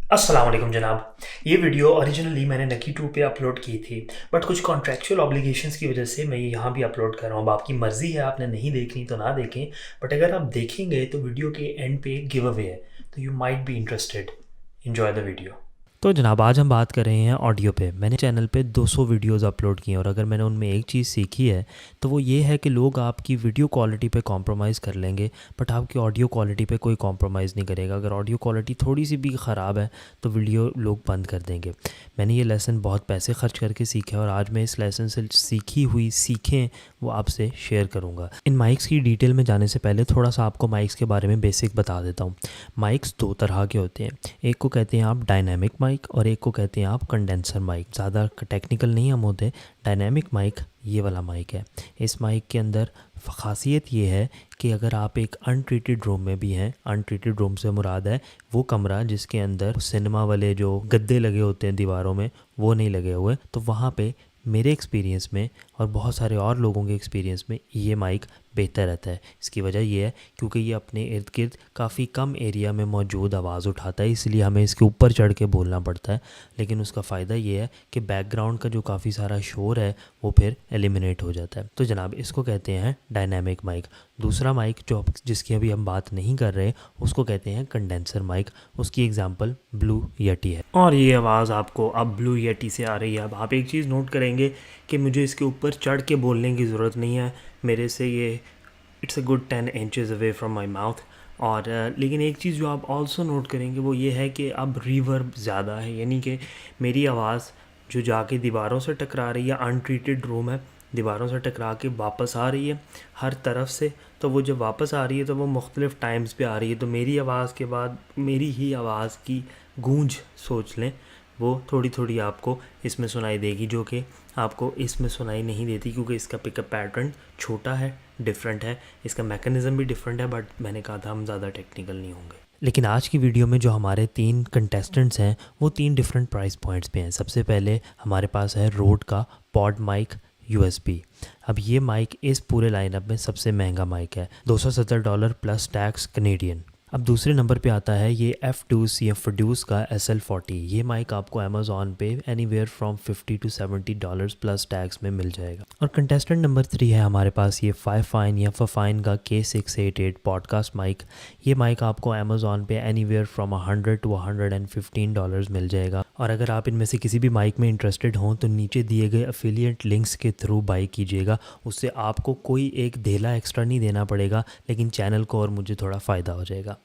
अस्सलाम वालेकुम जनाब। ये वीडियो ओरिजिनली मैंने नकी टू पे अपलोड की थी, बट कुछ कॉन्ट्रैक्चुअल ऑब्लिगेशंस की वजह से मैं ये यहाँ भी अपलोड कर रहा हूँ। अब आपकी मर्ज़ी है, आपने नहीं देखनी तो ना देखें, बट अगर आप देखेंगे तो वीडियो के एंड पे एक गिव अवे है, तो you might be interested. Enjoy the video. तो जनाब आज हम बात कर रहे हैं ऑडियो पे। मैंने चैनल पे 200 वीडियोस अपलोड किए हैं और अगर मैंने उनमें एक चीज़ सीखी है तो वो ये है कि लोग आपकी वीडियो क्वालिटी पे कॉम्प्रोमाइज़ कर लेंगे बट आपकी ऑडियो क्वालिटी पे कोई कॉम्प्रोमाइज़ नहीं करेगा। अगर ऑडियो क्वालिटी थोड़ी सी भी ख़राब है तो वीडियो लोग बंद कर देंगे। मैंने ये लेसन बहुत पैसे खर्च करके सीखा और आज मैं इस लेसन से सीखी हुई सीखें वो आपसे शेयर करूँगा। इन माइक्स की डिटेल में जाने से पहले थोड़ा सा आपको माइक्स के बारे में बेसिक बता देता हूँ। माइक्स दो तरह के होते हैं, एक को कहते हैं आप डायनेमिक माइक और एक को कहते हैं आप कंडेंसर माइक। ज़्यादा टेक्निकल नहीं हम होते। डायनेमिक माइक ये वाला माइक है। इस माइक के अंदर ख़ासियत ये है कि अगर आप एक अनट्रीटेड रूम में भी हैं, अनट्रीटेड रूम से मुराद है वो कमरा जिसके अंदर सिनेमा वाले जो गद्दे लगे होते हैं दीवारों में वो नहीं लगे हुए, तो वहाँ पे मेरे एक्सपीरियंस में और बहुत सारे और लोगों के एक्सपीरियंस में ये माइक बेहतर रहता है। इसकी वजह ये है क्योंकि ये अपने इर्द गिर्द काफ़ी कम एरिया में मौजूद आवाज़ उठाता है, इसलिए हमें इसके ऊपर चढ़ के बोलना पड़ता है। लेकिन उसका फ़ायदा ये है कि बैकग्राउंड का जो काफ़ी सारा शोर है वो फिर एलिमिनेट हो जाता है। तो जनाब इसको कहते हैं डायनामिक माइक। दूसरा माइक जो जिसकी अभी हम बात नहीं कर रहे उसको कहते हैं कंडेंसर माइक। उसकी एग्जांपल ब्लू येटी है और ये आवाज़ आपको अब ब्लू येटी से आ रही है। अब आप एक चीज़ नोट करेंगे कि मुझे इसके ऊपर चढ़ के बोलने की ज़रूरत नहीं है, मेरे से ये it's a good 10 inches away from my mouth. और लेकिन एक चीज़ जो आप ऑल्सो नोट करेंगे वो ये है कि अब रिवर्ब ज़्यादा है, यानी कि मेरी आवाज़ जो जाके दीवारों से टकरा रही है, अनट्रीटेड रूम है, दीवारों से टकरा के वापस आ रही है हर तरफ से। तो वो जब वापस आ रही है तो वो मुख्तलिफ़ टाइम्स पे आ रही है, तो मेरी आवाज़ के बाद मेरी ही आवाज़ की गूंज सोच लें वो थोड़ी थोड़ी आपको इसमें सुनाई देगी, जो कि आपको इसमें सुनाई नहीं देती क्योंकि इसका पिकअप पैटर्न छोटा है, डिफरेंट है, इसका मैकेनिज़्म भी डिफरेंट है। बट मैंने कहा था हम ज़्यादा टेक्निकल नहीं होंगे। लेकिन आज की वीडियो में जो हमारे 3 कंटेस्टेंट्स हैं वो 3 डिफरेंट प्राइस पॉइंट्स पे हैं। सबसे पहले हमारे पास है रोड का पॉड माइक यूएसबी। अब ये माइक इस पूरे लाइनअप में सबसे महंगा माइक है, $270 प्लस टैक्स कनेडियन। अब दूसरे नंबर पे आता है ये F2C या Fidus का SL40। ये माइक आपको अमेज़ॉन पे anywhere from $50 to $70 plus tax में मिल जाएगा। और कंटेस्टेंट नंबर 3 है हमारे पास ये फाइन या फाइन का K688 पॉडकास्ट माइक। ये माइक आपको अमेज़ॉन पे एनीवेयर फ्रॉम $100 to $115 मिल जाएगा। और अगर आप इनमें से किसी भी माइक में इंटरेस्टेड हों तो नीचे दिए गए अफिलिएट लिंक्स के थ्रू बाई कीजिएगा, उससे आपको कोई एक धेला एक्स्ट्रा नहीं देना पड़ेगा, लेकिन चैनल को और मुझे थोड़ा फ़ायदा हो जाएगा।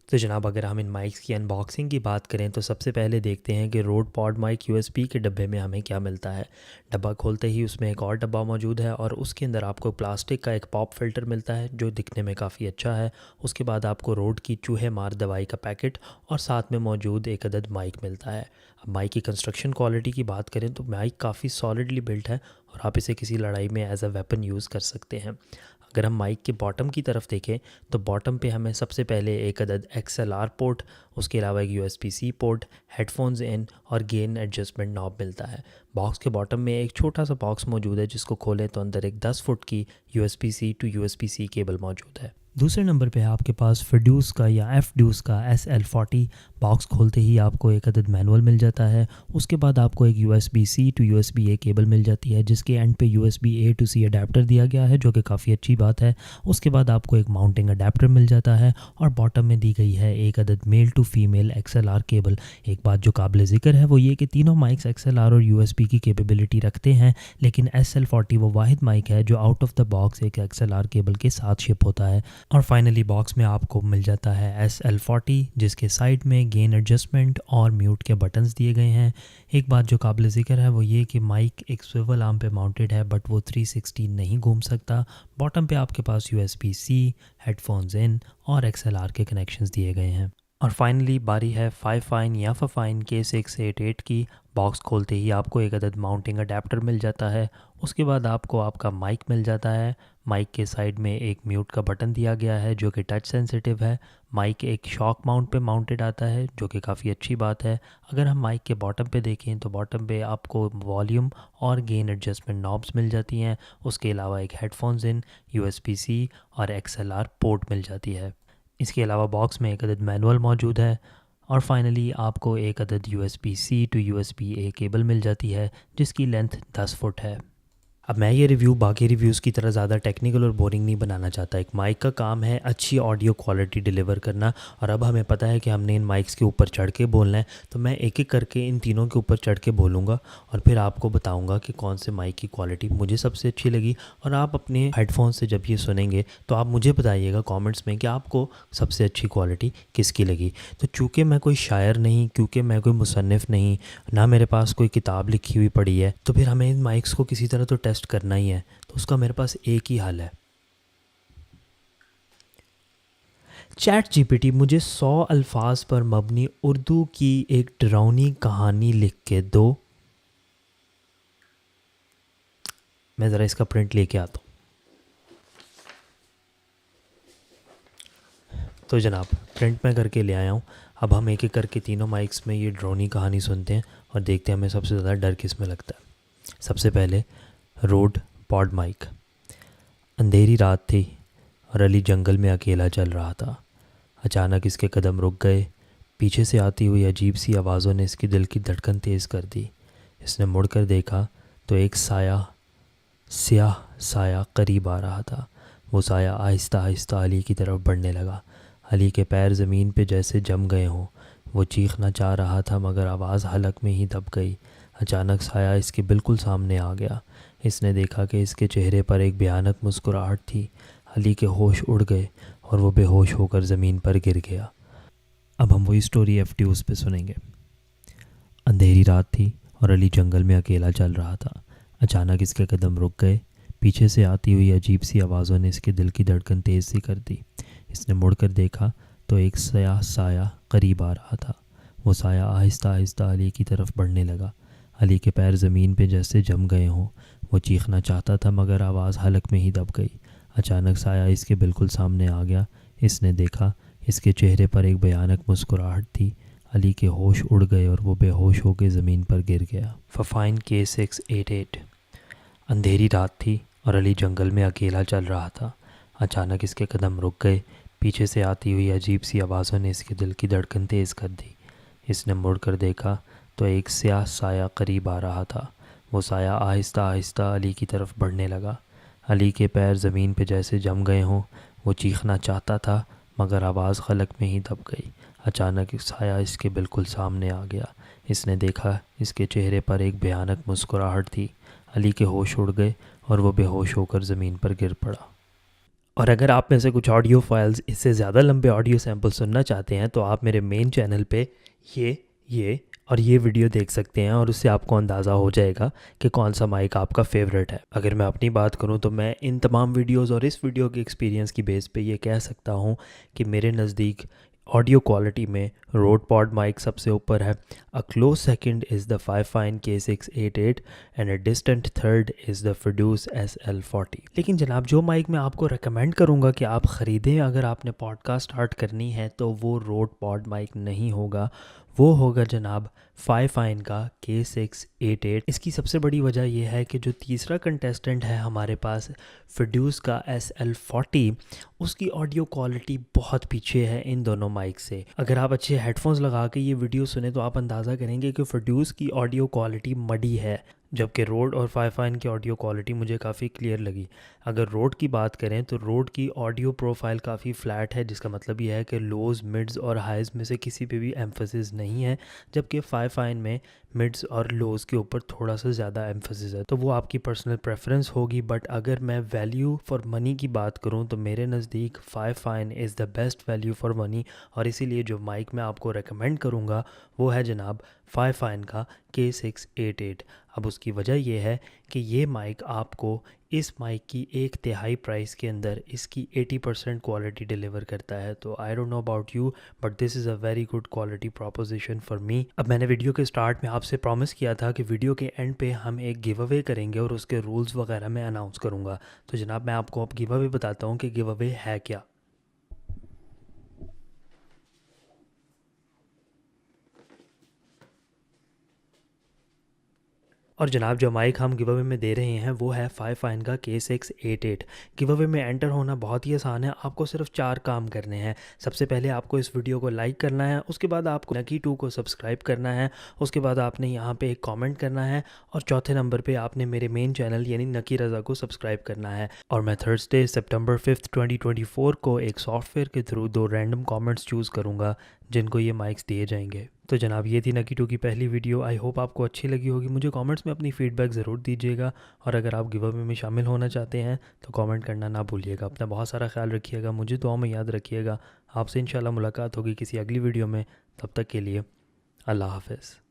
तो जनाब अगर हम इन माइक्स की अनबॉक्सिंग की बात करें तो सबसे पहले देखते हैं कि रोड पॉड माइक यूएसबी के डब्बे में हमें क्या मिलता है। डब्बा खोलते ही उसमें एक और डब्बा मौजूद है और उसके अंदर आपको प्लास्टिक का एक पॉप फिल्टर मिलता है जो दिखने में काफ़ी अच्छा है। उसके बाद आपको रोड की चूहे मार दवाई का पैकेट और साथ में मौजूद एक अदद माइक मिलता है। अब माइक की कंस्ट्रक्शन क्वालिटी की बात करें तो माइक काफ़ी सॉलिडली बिल्ट है और आप इसे किसी लड़ाई में एज अ वेपन यूज़ कर सकते हैं। अगर हम माइक के बॉटम की तरफ देखें तो बॉटम पे हमें सबसे पहले एक अदद XLR पोर्ट, उसके अलावा एक USB-C पोर्ट, हेडफोन्स इन और गेन एडजस्टमेंट नॉब मिलता है। बॉक्स के बॉटम में एक छोटा सा बॉक्स मौजूद है जिसको खोलें तो अंदर एक 10 फुट की USB-C to USB-C केबल मौजूद है। दूसरे नंबर पे है आपके पास फिड्यूस का या Fdus का SL40। बॉक्स खोलते ही आपको एक अदद मैनुअल मिल जाता है। उसके बाद आपको एक USB-C to USB-A केबल मिल जाती है जिसके एंड पे USB-A to C अडेप्टर दिया गया है जो कि काफ़ी अच्छी बात है। उसके बाद आपको एक माउंटिंग अडेप्टर मिल जाता है और बॉटम में दी गई है एक अदद male to female XLR cable. एक बात जो काबिल ज़िक्र है वो ये कि तीनों माइक्स XLR और USB की कैपेबिलिटी रखते हैं, लेकिन SL40 वो वाहिद माइक है जो आउट ऑफ द बॉक्स एक XLR केबल के साथ शिप होता है। और फाइनली बॉक्स में आपको मिल जाता है SL40 जिसके साइड में गेन एडजस्टमेंट और म्यूट के बटन्स दिए गए हैं। एक बात जो काबिल ज़िक्र है वो ये कि माइक एक स्विवल आर्म पे माउंटेड है बट वो 360 नहीं घूम सकता। बॉटम पे आपके पास USB-C, हेडफोन्स इन और XLR के कनेक्शंस दिए गए हैं। और फाइनली बारी है फाइन या फाइन K688 की। बॉक्स खोलते ही आपको एक अदद माउंटिंग अडेप्टर मिल जाता है। उसके बाद आपको आपका माइक मिल जाता है। माइक के साइड में एक म्यूट का बटन दिया गया है जो कि टच सेंसिटिव है। माइक एक शॉक माउंट पे माउंटेड आता है जो कि काफ़ी अच्छी बात है। अगर हम माइक के बॉटम पे देखें तो बॉटम पे आपको वॉल्यूम और गेन एडजस्टमेंट नॉब्स मिल जाती हैं। उसके अलावा एक हेडफोन्स इन, USB-C और XLR पोर्ट मिल जाती है। इसके अलावा बॉक्स में एक अदद मैनुअल मौजूद है और फाइनली आपको एक अदद USB-C टू USB-A केबल मिल जाती है जिसकी लेंथ 10 फुट है। अब मैं ये रिव्यू बाकी रिव्यूज़ की तरह ज़्यादा टेक्निकल और बोरिंग नहीं बनाना चाहता। एक माइक का काम है अच्छी ऑडियो क्वालिटी डिलीवर करना, और अब हमें पता है कि हमने इन माइक्स के ऊपर चढ़ के बोलना है, तो मैं एक एक करके इन तीनों के ऊपर चढ़ के बोलूँगा और फिर आपको बताऊँगा कि कौन से माइक की क्वालिटी मुझे सबसे अच्छी लगी। और आप अपने हेडफोन से जब ये सुनेंगे तो आप मुझे बताइएगा कॉमेंट्स में कि आपको सबसे अच्छी क्वालिटी किसकी लगी। तो चूँकि मैं कोई शायर नहीं, क्योंकि मैं कोई मुसन्निफ़ नहीं, ना मेरे पास कोई किताब लिखी हुई पड़ी है, तो फिर हमें इन माइक्स को किसी तरह तो टेस्ट करना ही है। तो उसका मेरे पास एक ही हल है। चैट जीपीटी मुझे 100 अल्फाज पर मबनी उर्दू की एक डरावनी कहानी लिख के दो। मैं ज़रा इसका प्रिंट लेके आता हूँ। तो जनाब प्रिंट मैं करके ले आया हूँ। अब हम एक एक करके तीनों माइक्स में ये डरावनी कहानी सुनते हैं और देखते हैं हमें सबसे ज़्यादा डर किस में लगता है। सबसे पहले रोड पॉड माइक। अंधेरी रात थी और अली जंगल में अकेला चल रहा था। अचानक इसके कदम रुक गए। पीछे से आती हुई अजीब सी आवाज़ों ने इसकी दिल की धड़कन तेज़ कर दी। इसने मुड़कर देखा तो एक स्याह साया करीब आ रहा था। वो साया आहिस्ता आहिस्ता अली की तरफ बढ़ने लगा। अली के पैर ज़मीन पे जैसे जम गए हों। वो चीखना चाह रहा था मगर आवाज़ हलक में ही दब गई। अचानक साया इसके बिल्कुल सामने आ गया। इसने देखा कि इसके चेहरे पर एक भयानक मुस्कुराहट थी। अली के होश उड़ गए और वो बेहोश होकर ज़मीन पर गिर गया। अब हम वही स्टोरी FTUs पे सुनेंगे। अंधेरी रात थी और अली जंगल में अकेला चल रहा था। अचानक इसके कदम रुक गए। पीछे से आती हुई अजीब सी आवाज़ों ने इसके दिल की धड़कन तेज़ सी कर दी। इसने मुड़कर देखा तो एक स्याह साया करीब आ रहा था। वो साया आहिस्ता आहिस्ता अली की तरफ बढ़ने लगा। अली के पैर ज़मीन पे जैसे जम गए हों। वो चीखना चाहता था मगर आवाज़ हलक में ही दब गई। अचानक साया इसके बिल्कुल सामने आ गया। इसने देखा इसके चेहरे पर एक भयानक मुस्कुराहट थी। अली के होश उड़ गए और वो बेहोश होकर ज़मीन पर गिर गया। फफाइन K688। अंधेरी रात थी और अली जंगल में अकेला चल रहा था। अचानक इसके कदम रुक गए। पीछे से आती हुई अजीब सी आवाज़ों ने इसके दिल की धड़कन तेज़ कर दी। इसने मुड़कर देखा तो एक स्याह साया करीब आ रहा था। वो साया आहिस्ता आहिस्ता अली की तरफ बढ़ने लगा। अली के पैर ज़मीन पे जैसे जम गए हों। वो चीखना चाहता था मगर आवाज़ खलक में ही दब गई। अचानक एक साया इसके बिल्कुल सामने आ गया। इसने देखा इसके चेहरे पर एक भयानक मुस्कुराहट थी। अली के होश उड़ गए और वो बेहोश होकर ज़मीन पर गिर पड़ा। और अगर आप में से कुछ ऑडियो फाइल्स इससे ज़्यादा लंबे ऑडियो सैंपल सुनना चाहते हैं तो आप मेरे मेन चैनल पे ये और ये वीडियो देख सकते हैं और उससे आपको अंदाज़ा हो जाएगा कि कौन सा माइक आपका फेवरेट है। अगर मैं अपनी बात करूं तो मैं इन तमाम वीडियोस और इस वीडियो के एक्सपीरियंस की बेस पे ये कह सकता हूं कि मेरे नज़दीक ऑडियो क्वालिटी में रोड पॉड माइक सबसे ऊपर है। A close second is the Fifine K688 and a distant third is the Firdus SL40। लेकिन जनाब जो माइक मैं आपको रेकमेंड करूँगा कि आप ख़रीदें अगर आपने पॉडकास्ट स्टार्ट करनी है तो वो रोड पॉड माइक नहीं होगा, वो होगा जनाब Fifine का K688। इसकी सबसे बड़ी वजह यह है कि जो तीसरा कंटेस्टेंट है हमारे पास Firdus का SL40, उसकी ऑडियो क्वालिटी बहुत पीछे है इन दोनों माइक से। अगर आप अच्छे हेडफोन्स लगा के ये वीडियो सुने तो आप अंदाज़ा करेंगे कि Firdus की ऑडियो क्वालिटी मडी है, जबकि रोड और Fifine की ऑडियो क्वालिटी मुझे काफ़ी क्लियर लगी। अगर रोड की बात करें तो रोड की ऑडियो प्रोफाइल काफ़ी फ़्लैट है, जिसका मतलब यह है कि लोज़ मिड्स और हाइज़ में से किसी पे भी एम्फसिस नहीं है, जबकि Fifine में मिड्स और लोज़ के ऊपर थोड़ा सा ज़्यादा एम्फसिस है। तो वो आपकी पर्सनल प्रेफरेंस होगी, बट अगर मैं वैल्यू फॉर मनी की बात करूं तो मेरे नज़दीक Fifine is the best value for money, और इसीलिए जो माइक मैं आपको रेकमेंड करूंगा वो है जनाब Fifine का K688। अब उसकी वजह यह है कि ये माइक आपको इस माइक की 1/3 प्राइस के अंदर इसकी 80% क्वालिटी डिलीवर करता है। तो I don't know about you, but this is a very good quality proposition for me. अब मैंने वीडियो के स्टार्ट में आपसे प्रॉमिस किया था कि वीडियो के एंड पे हम एक गिव अवे करेंगे और उसके रूल्स वगैरह मैं अनाउंस करूँगा। तो जनाब मैं आपको अब गिव अवे बताता हूँ कि गिव अवे है क्या। और जनाब जो माइक हम गिव अवे में दे रहे हैं वो है 5 का K688। गिव अवे में एंटर होना बहुत ही आसान है, आपको सिर्फ 4 काम करने हैं। सबसे पहले आपको इस वीडियो को लाइक करना है, उसके बाद आपको नकी 2 को सब्सक्राइब करना है, उसके बाद आपने यहाँ पे एक कमेंट करना है और चौथे नंबर पे आपने मेरे मेन चैनल यानी नकी रज़ा को सब्सक्राइब करना है। और मैं थर्सडे सितंबर 5 2024 को एक सॉफ्टवेयर के थ्रू 2 रैंडम कमेंट्स चूज़ करूँगा जिनको ये माइक्स दिए जाएंगे। तो जनाब ये थी नकी 2 की पहली वीडियो। आई होप आपको अच्छी लगी होगी। मुझे कमेंट्स में अपनी फ़ीडबैक ज़रूर दीजिएगा और अगर आप गिव अवे में शामिल होना चाहते हैं तो कमेंट करना ना भूलिएगा। अपना बहुत सारा ख्याल रखिएगा, मुझे दुआ में याद रखिएगा। आपसे इंशाल्लाह मुलाकात होगी किसी अगली वीडियो में। तब तक के लिए अल्लाह हाफ़िज़।